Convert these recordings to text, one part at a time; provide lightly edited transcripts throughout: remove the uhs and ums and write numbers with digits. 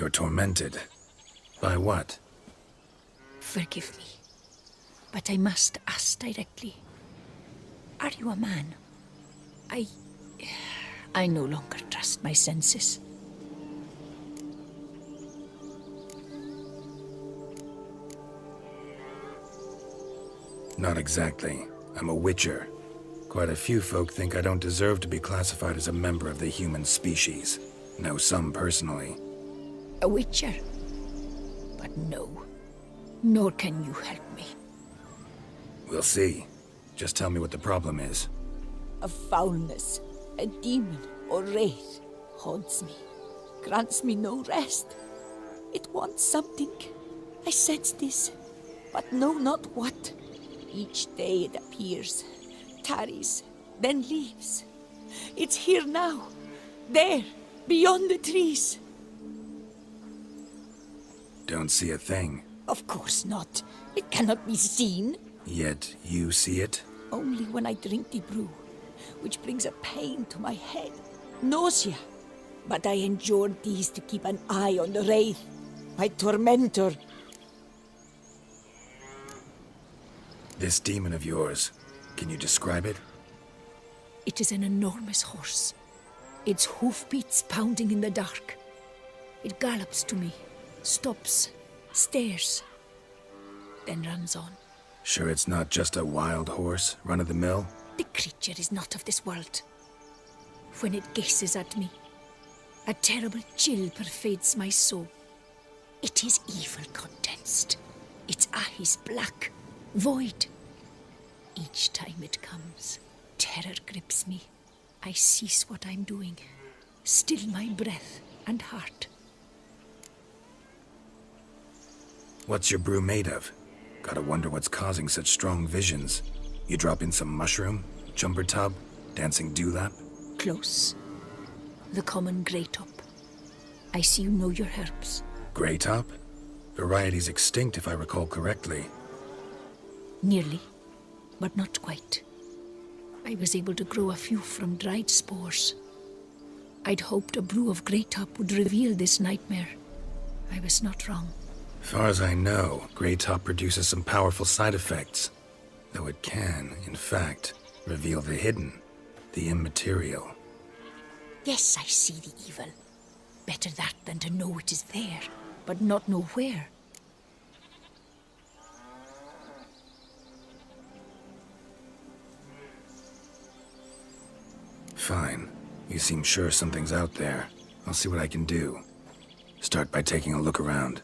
You're tormented. By what? Forgive me, but I must ask directly. Are you a man? I no longer trust my senses. Not exactly. I'm a witcher. Quite a few folk think I don't deserve to be classified as a member of the human species. Know some personally. A witcher? But no. Nor can you help me. We'll see. Just tell me what the problem is. A foulness, a demon or wraith haunts me, grants me no rest. It wants something. I sense this, but know not what. Each day it appears, tarries, then leaves. It's here now, there, beyond the trees. Don't see a thing. Of course not. It cannot be seen. Yet you see it? Only when I drink the brew, which brings a pain to my head, nausea. But I endured these to keep an eye on the wraith, my tormentor. This demon of yours, can you describe it? It is an enormous horse, its hoofbeats pounding in the dark. It gallops to me, stops, stares, then runs on. Sure it's not just a wild horse, run-of-the-mill? The creature is not of this world. When it gazes at me, a terrible chill pervades my soul. It is evil condensed, its eyes black, void. Each time it comes, terror grips me. I cease what I'm doing, still my breath and heart. What's your brew made of? Gotta wonder what's causing such strong visions. You drop in some mushroom, jumper tub, dancing dewlap? Close. The common grey top. I see you know your herbs. Grey top? Variety's extinct if I recall correctly. Nearly, but not quite. I was able to grow a few from dried spores. I'd hoped a brew of grey top would reveal this nightmare. I was not wrong. Far as I know, grey top produces some powerful side effects. Though it can, in fact, reveal the hidden, the immaterial. Yes, I see the evil. Better that than to know it is there, but not know where. Fine. You seem sure something's out there. I'll see what I can do. Start by taking a look around.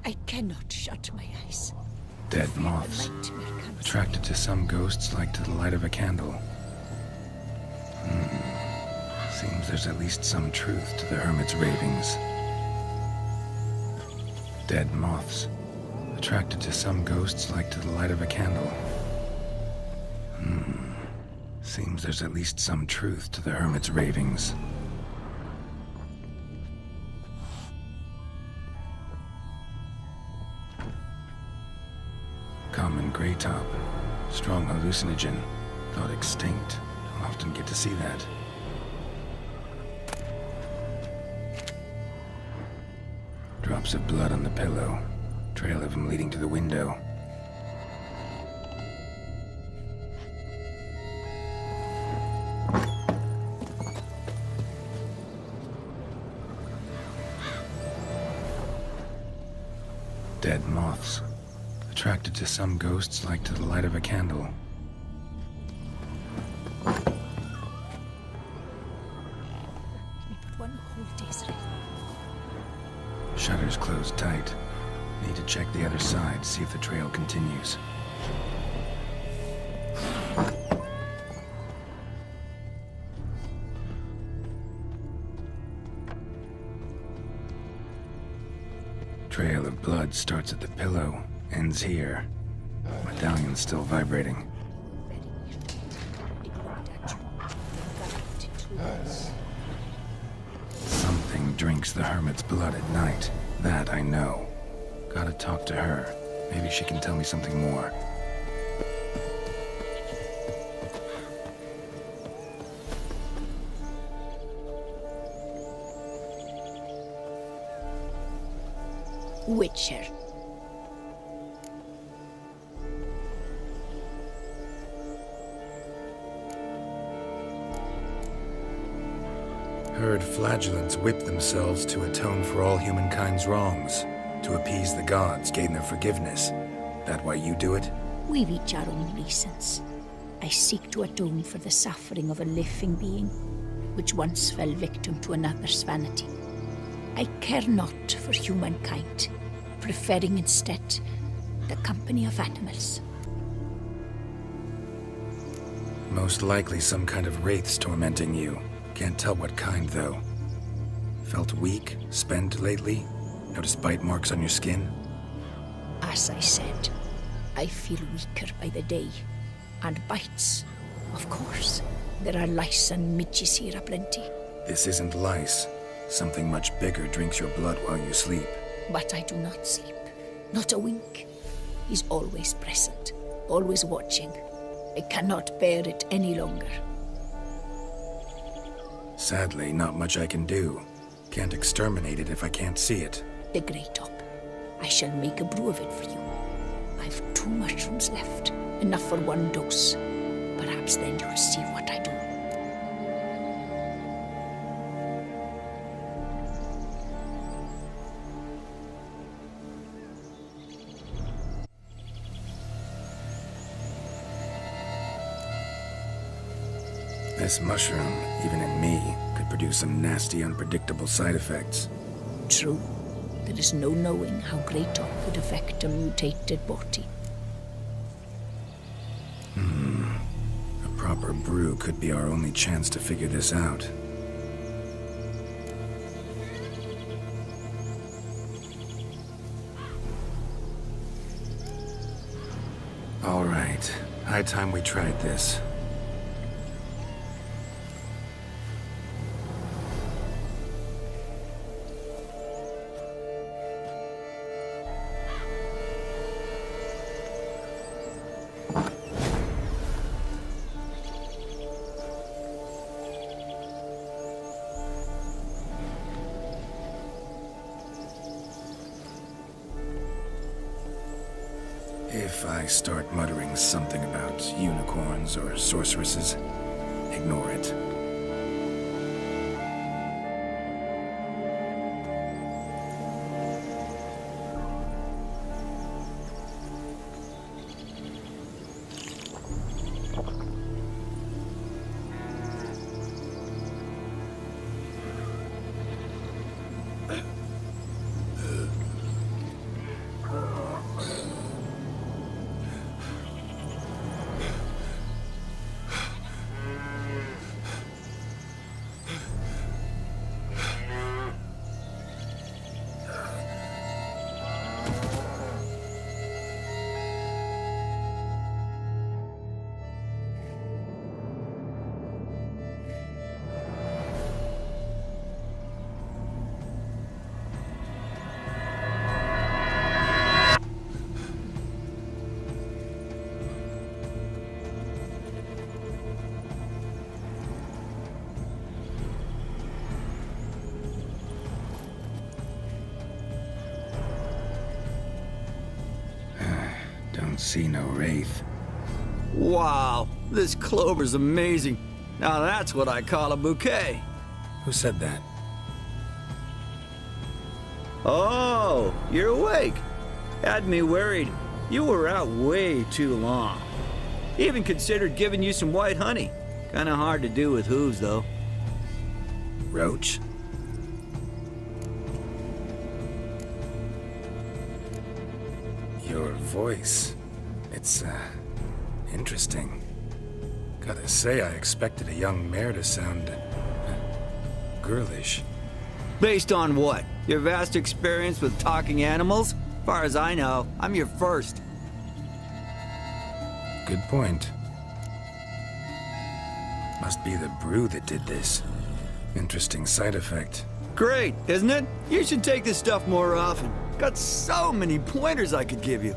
I cannot shut my eyes. Dead moths. Attracted to some ghosts like to the light of a candle. Seems there's at least some truth to the hermit's ravings. Dead moths. Attracted to some ghosts like to the light of a candle. Seems there's at least some truth to the hermit's ravings. Common grey top. Strong hallucinogen. Thought extinct. Don't often get to see that. Drops of blood on the pillow. Trail of him leading to the window. Dead moths. Attracted to some ghosts like to the light of a candle. Give me but one whole day's rest. Shutters closed tight. Need to check the other side, see if the trail continues. Trail of blood starts at the pillow, ends here. Medallion's still vibrating. Something drinks the hermit's blood at night. That I know. Gotta talk to her. Maybe she can tell me something more. Witcher. Heard flagellants whip themselves to atone for all humankind's wrongs, to appease the gods, gain their forgiveness. That why you do it? We've each our own reasons. I seek to atone for the suffering of a living being, which once fell victim to another's vanity. I care not for humankind, preferring instead the company of animals. Most likely some kind of wraiths tormenting you. Can't tell what kind, though. Felt weak, spent lately? Noticed bite marks on your skin? As I said, I feel weaker by the day. And bites, of course. There are lice and midges here aplenty. This isn't lice. Something much bigger drinks your blood while you sleep. But I do not sleep. Not a wink. He's always present, always watching. I cannot bear it any longer. Sadly, not much I can do. Can't exterminate it if I can't see it. The Great Up. I shall make a brew of it for you. I've 2 mushrooms left. Enough for 1 dose. Perhaps then you'll see what I do. This mushroom, even in me, could produce some nasty, unpredictable side effects. True. There is no knowing how Great Up would affect a mutated body. A proper brew could be our only chance to figure this out. All right. High time we tried this. If I start muttering something about unicorns or sorceresses, ignore it. Don't see no wraith. Wow, this clover's amazing. Now that's what I call a bouquet. Who said that? Oh, you're awake. Had me worried. You were out way too long. Even considered giving you some white honey. Kinda hard to do with hooves, though. Roach? Your voice. It's, interesting. Gotta say, I expected a young mare to sound, girlish. Based on what? Your vast experience with talking animals? Far as I know, I'm your first. Good point. Must be the brew that did this. Interesting side effect. Great, isn't it? You should take this stuff more often. Got so many pointers I could give you.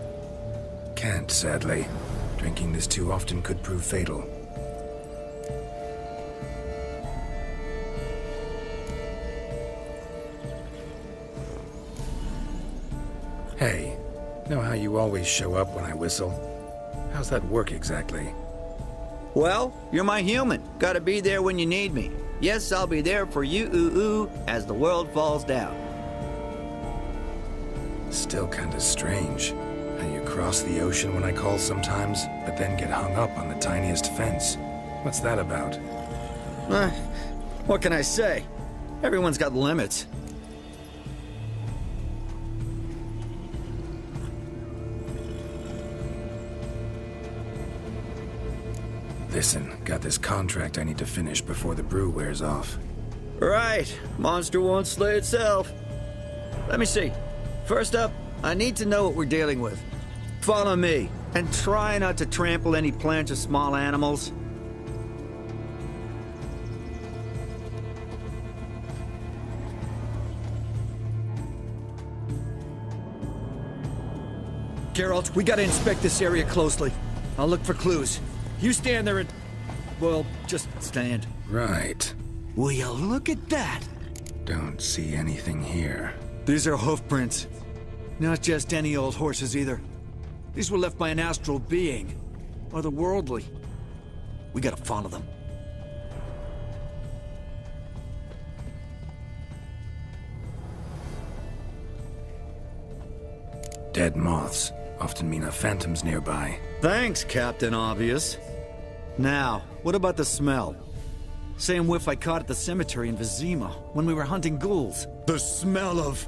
Can't, sadly. Drinking this too often could prove fatal. Hey, know how you always show up when I whistle? How's that work exactly? Well, you're my human. Gotta be there when you need me. Yes, I'll be there for you, ooh, as the world falls down. Still kinda strange. How you cross the ocean when I call sometimes, but then get hung up on the tiniest fence. What's that about? What can I say? Everyone's got limits. Listen, got this contract I need to finish before the brew wears off. Right. Monster won't slay itself. Let me see. First up, I need to know what we're dealing with. Follow me, and try not to trample any plants or small animals. Geralt, we gotta inspect this area closely. I'll look for clues. You stand there and... well, just stand. Right. Will you look at that? Don't see anything here. These are hoof prints. Not just any old horses either. These were left by an astral being. Otherworldly. We gotta follow them. Dead moths often mean a phantom's nearby. Thanks, Captain Obvious. Now, what about the smell? Same whiff I caught at the cemetery in Vizima when we were hunting ghouls. The smell of...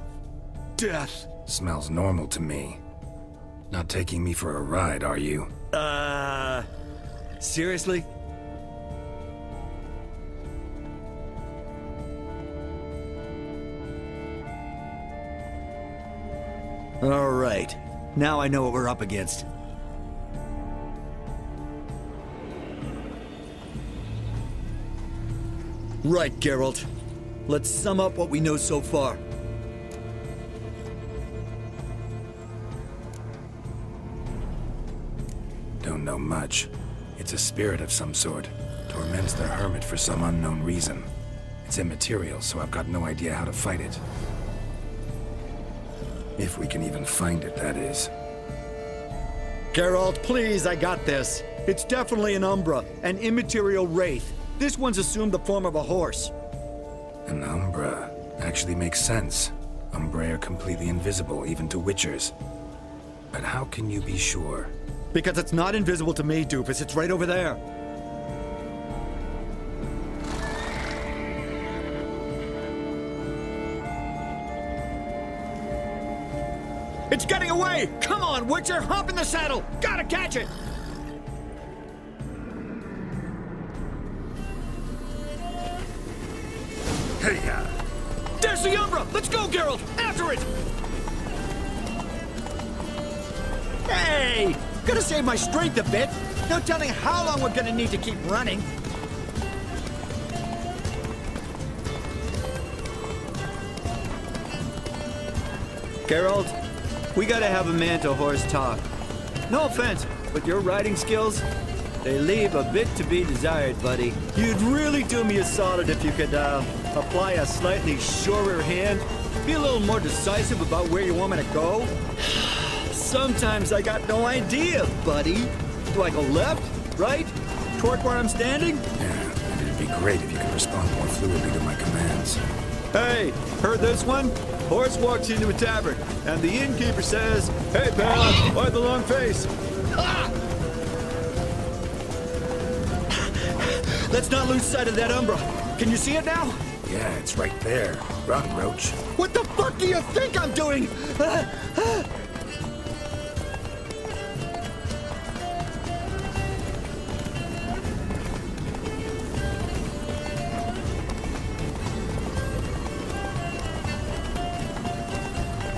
death. Smells normal to me. Not taking me for a ride, are you? Seriously? All right. Now I know what we're up against. Right, Geralt. Let's sum up what we know so far. Don't know much. It's a spirit of some sort. Torments the hermit for some unknown reason. It's immaterial, so I've got no idea how to fight it. If we can even find it, that is. Geralt, please, I got this. It's definitely an Umbra, an immaterial wraith. This one's assumed the form of a horse. An Umbra actually makes sense. Umbrae are completely invisible, even to Witchers. But how can you be sure? Because it's not invisible to me, Doofus. It's right over there. It's getting away! Come on, Witcher! Hop in the saddle! Gotta catch it! Hey, There's the Umbra! Let's go, Geralt! After it! Hey! Gotta save my strength a bit. No telling how long we're gonna need to keep running. Geralt, we gotta have a man-to-horse talk. No offense, but your riding skills, they leave a bit to be desired, buddy. You'd really do me a solid if you could, apply a slightly surer hand. Be a little more decisive about where you want me to go. Sometimes I got no idea, buddy. Do I go left, right, toward where I'm standing? Yeah, and it'd be great if you could respond more fluidly to my commands. Hey, heard this one? Horse walks into a tavern, and the innkeeper says, "Hey, pal, why the long face?" Ah! Let's not lose sight of that Umbra. Can you see it now? Yeah, it's right there. Run, Roach. What the fuck do you think I'm doing? As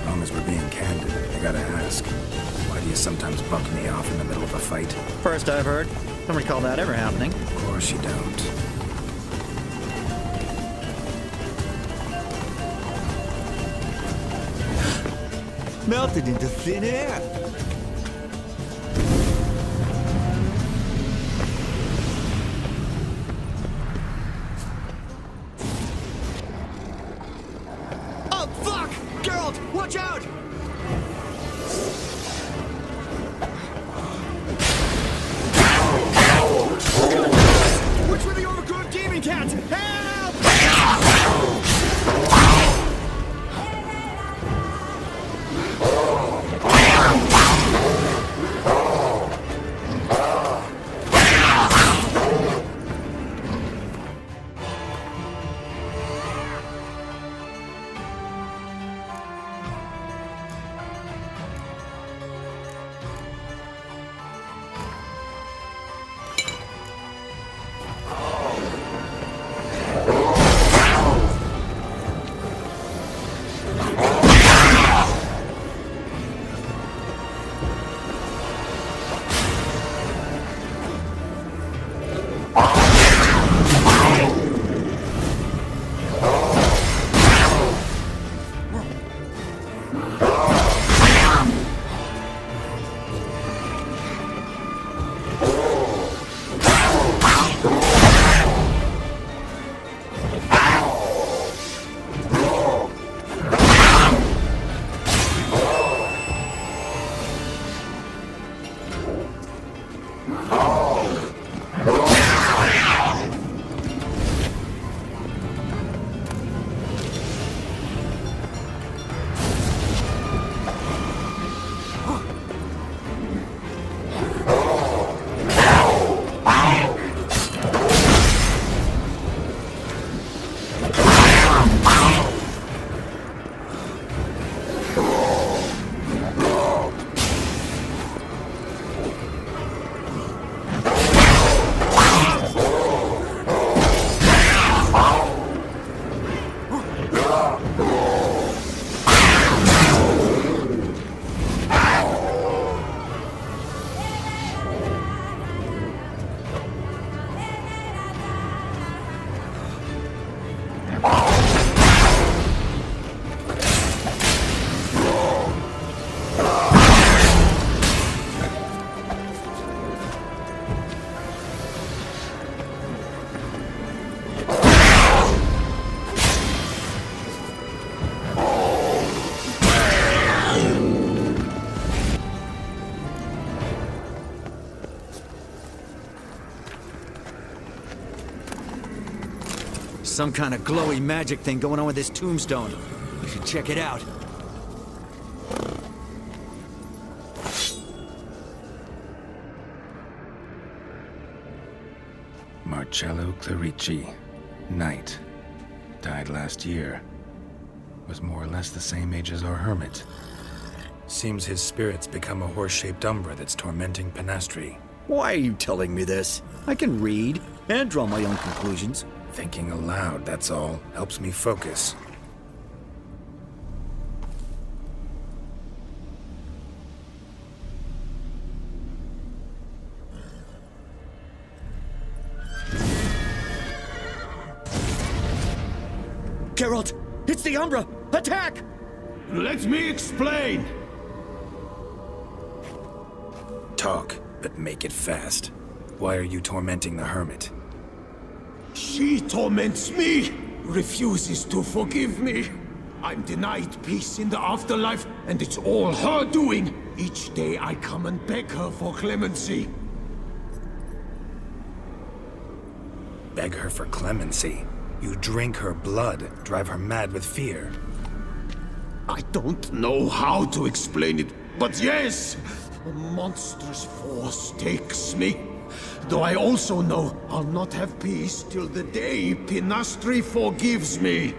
long as we're being candid, I gotta ask. Why do you sometimes bump me off in the middle of a fight? First I've heard. Don't recall that ever happening. Of course you don't. Melted into thin air. Oh, fuck! Geralt, watch out! Some kind of glowy magic thing going on with this tombstone. We should check it out. Marcello Clerici, knight. Died last year. Was more or less the same age as our hermit. Seems his spirit's become a horse-shaped umbra that's tormenting Penastri. Why are you telling me this? I can read and draw my own conclusions. Thinking aloud, that's all. Helps me focus. Geralt! It's the Umbra! Attack! Let me explain! Talk, but make it fast. Why are you tormenting the hermit? She torments me, refuses to forgive me. I'm denied peace in the afterlife, and it's all her doing. Each day I come and beg her for clemency. Beg her for clemency? You drink her blood, drive her mad with fear. I don't know how to explain it, but yes, a monstrous force takes me. Though I also know I'll not have peace till the day Penastri forgives me.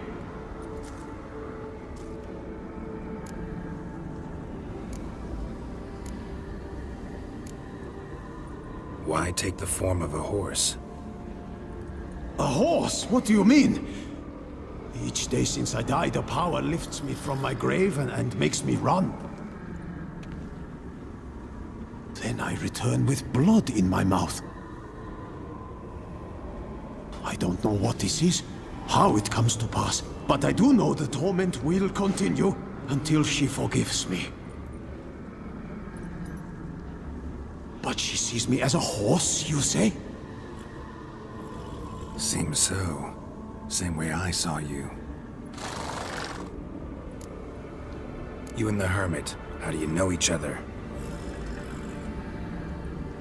Why take the form of a horse? A horse? What do you mean? Each day since I died, a power lifts me from my grave and makes me run. Then I return with blood in my mouth. I don't know what this is, how it comes to pass, but I do know the torment will continue until she forgives me. But she sees me as a horse, you say? Seems so. Same way I saw you. You and the hermit, how do you know each other?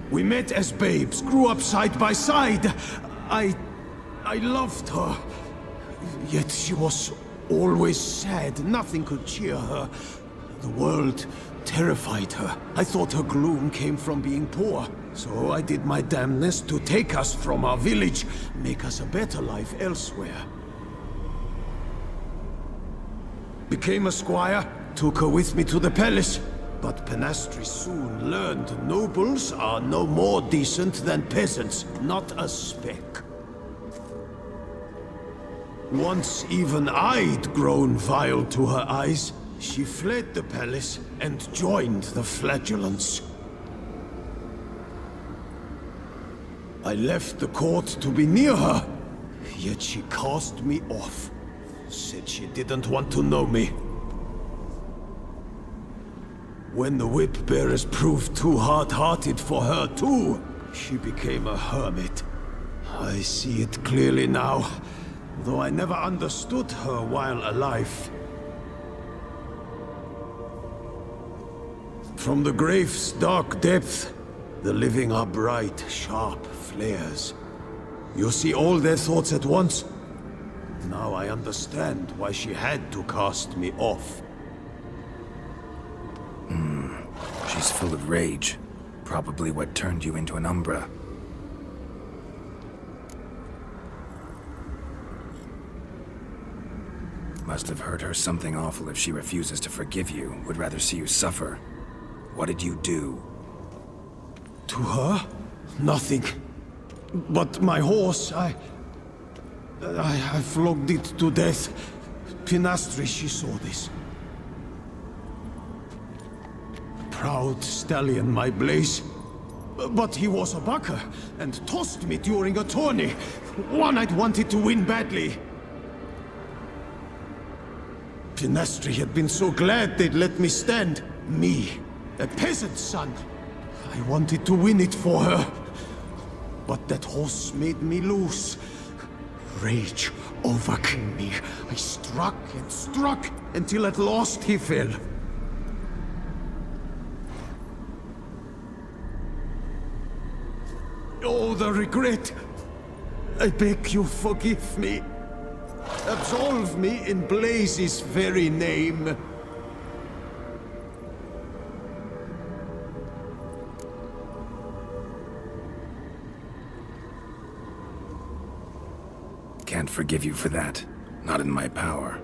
We met as babes, grew up side by side. I loved her. Yet she was always sad. Nothing could cheer her. The world terrified her. I thought her gloom came from being poor. So I did my damnedest to take us from our village, make us a better life elsewhere. Became a squire, took her with me to the palace. But Penastri soon learned nobles are no more decent than peasants, not a speck. Once even I'd grown vile to her eyes, she fled the palace and joined the flagellants. I left the court to be near her, yet she cast me off. Said she didn't want to know me. When the whip bearers proved too hard-hearted for her too, she became a hermit. I see it clearly now, though I never understood her while alive. From the grave's dark depth, the living are bright, sharp flares. You see all their thoughts at once? Now I understand why she had to cast me off. She's full of rage. Probably what turned you into an Umbra. Must have hurt her something awful if she refuses to forgive you, would rather see you suffer. What did you do? To her? Nothing. But my horse, I flogged it to death. Pinastri, she saw this. Proud stallion, my Blaze. But he was a bucker, and tossed me during a tourney. One I'd wanted to win badly. Pinastri had been so glad they'd let me stand. Me, a peasant's son. I wanted to win it for her. But that horse made me lose. Rage overcame me. I struck and struck, until at last he fell. Oh, the regret! I beg you, forgive me. Absolve me in Blaze's very name. Can't forgive you for that. Not in my power.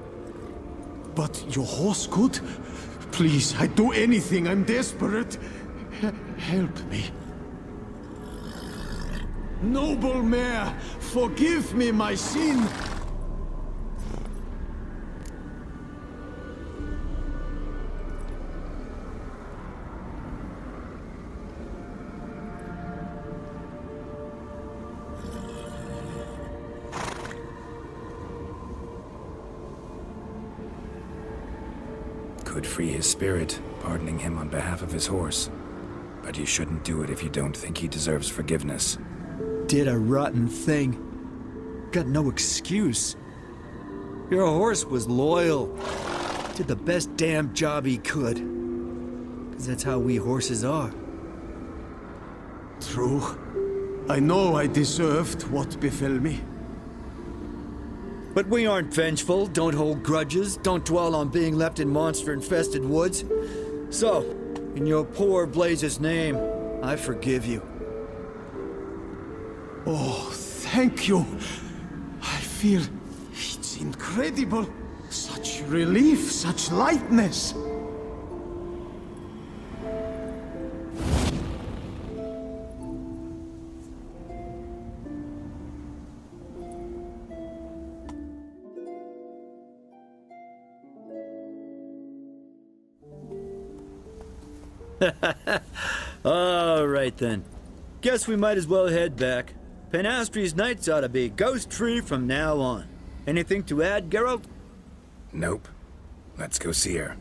But your horse could? Please, I'd do anything. I'm desperate. Help me. Noble mare, forgive me my sin. Could free his spirit, pardoning him on behalf of his horse. But you shouldn't do it if you don't think he deserves forgiveness. Did a rotten thing. Got no excuse. Your horse was loyal. Did the best damn job he could. 'Cause that's how we horses are. True. I know I deserved what befell me. But we aren't vengeful, don't hold grudges, don't dwell on being left in monster-infested woods. So, in your poor Blaze's name, I forgive you. Oh, thank you. I feel it's incredible. Such relief, such lightness. All right then. Guess we might as well head back. Panastri's nights ought to be ghost-free from now on. Anything to add, Geralt? Nope. Let's go see her.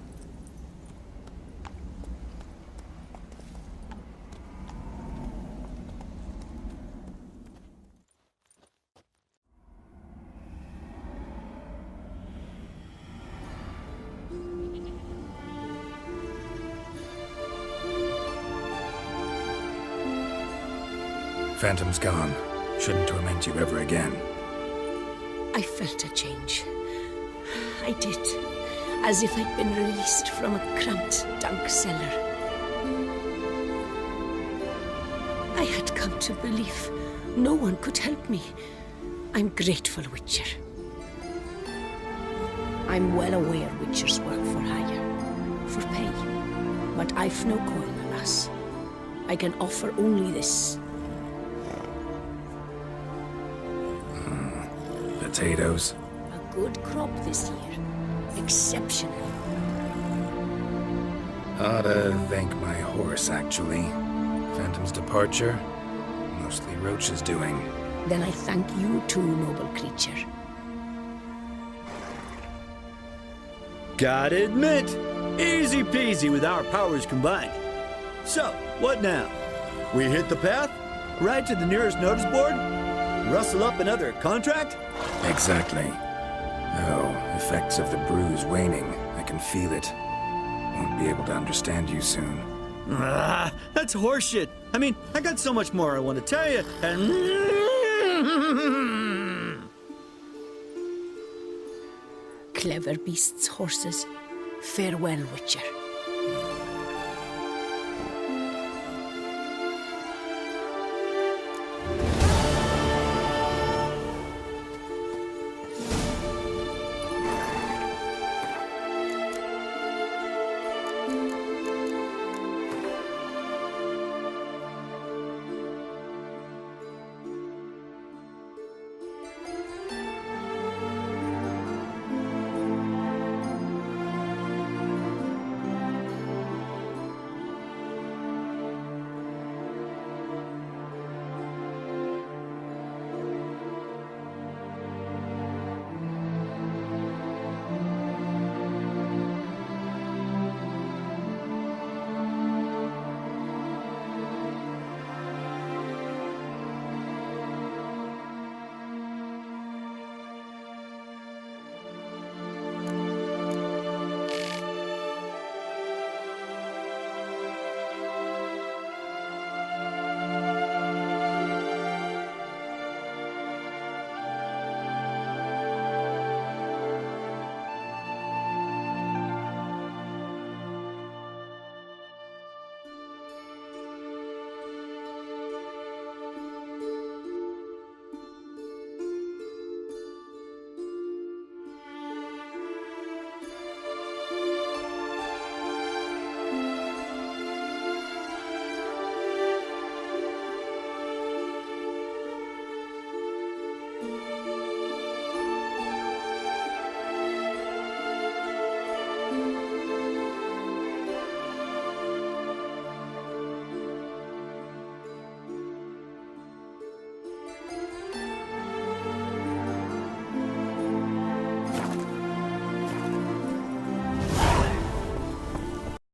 Phantom's gone. Shouldn't torment you ever again. I felt a change. I did. As if I'd been released from a cramped, dank cellar. I had come to believe no one could help me. I'm grateful, Witcher. I'm well aware Witchers work for hire, for pay. But I've no coin, alas. I can offer only this. Potatoes. A good crop this year. Exceptional. Ought to thank my horse, actually. Phantom's departure, mostly Roach's doing. Then I thank you too, noble creature. Gotta admit, Easy peasy with our powers combined. So, what now? We hit the path? Ride to the nearest notice board? Rustle up another contract? Exactly. Oh, effects of the bruise waning. I can feel it. Won't be able to understand you soon. Ah, that's horseshit. I mean, I got so much more I want to tell you, and... Clever beasts, horses. Farewell, Witcher.